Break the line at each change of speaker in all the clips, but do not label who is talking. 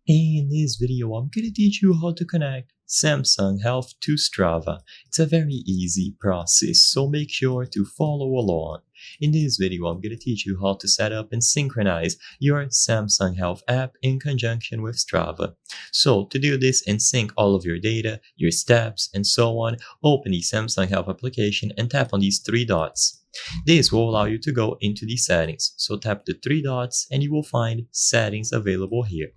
In this video, I'm going to teach you how to connect Samsung Health to Strava. It's a very easy process, so make sure to follow along. In this video, I'm going to teach you how to set up and synchronize your Samsung Health app in conjunction with Strava. So to do this and sync all of your data, your steps, and so on, open the Samsung Health application and tap on these three dots. This will allow you to go into the settings. So tap the three dots and you will find settings available here.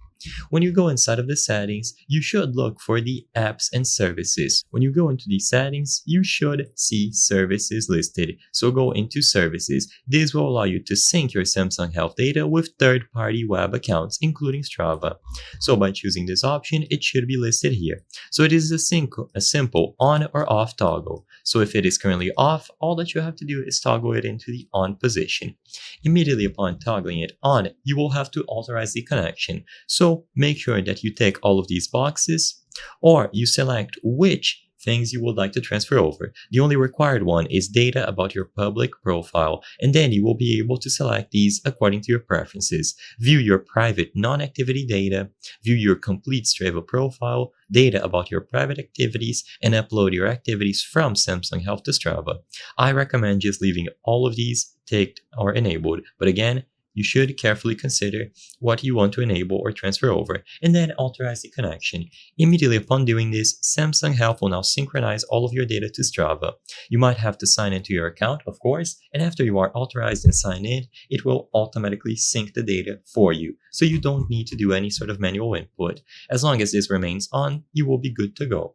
When you go inside of the settings, you should look for the apps and services. When you go into the settings, you should see services listed. So go into services. This will allow you to sync your Samsung Health data with third-party web accounts, including Strava. So by choosing this option, it should be listed here. So it is a simple on or off toggle. So if it is currently off, all that you have to do is toggle it into the on position. Immediately upon toggling it on, you will have to authorize the connection. So make sure that you tick all of these boxes, or you select which things you would like to transfer over. The only required one is data about your public profile, and then you will be able to select these according to your preferences. View your private non-activity data, view your complete Strava profile, data about your private activities, and upload your activities from Samsung Health to Strava. I recommend just leaving all of these ticked or enabled, but again, you should carefully consider what you want to enable or transfer over, and then authorize the connection. Immediately upon doing this, Samsung Health will now synchronize all of your data to Strava. You might have to sign into your account, of course, and after you are authorized and signed in, it will automatically sync the data for you, so you don't need to do any sort of manual input. As long as this remains on, you will be good to go.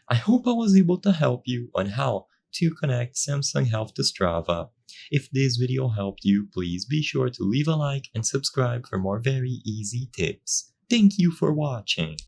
I hope I was able to help you on how to connect Samsung Health to Strava. If this video helped you, please be sure to leave a like and subscribe for more very easy tips. Thank you for watching.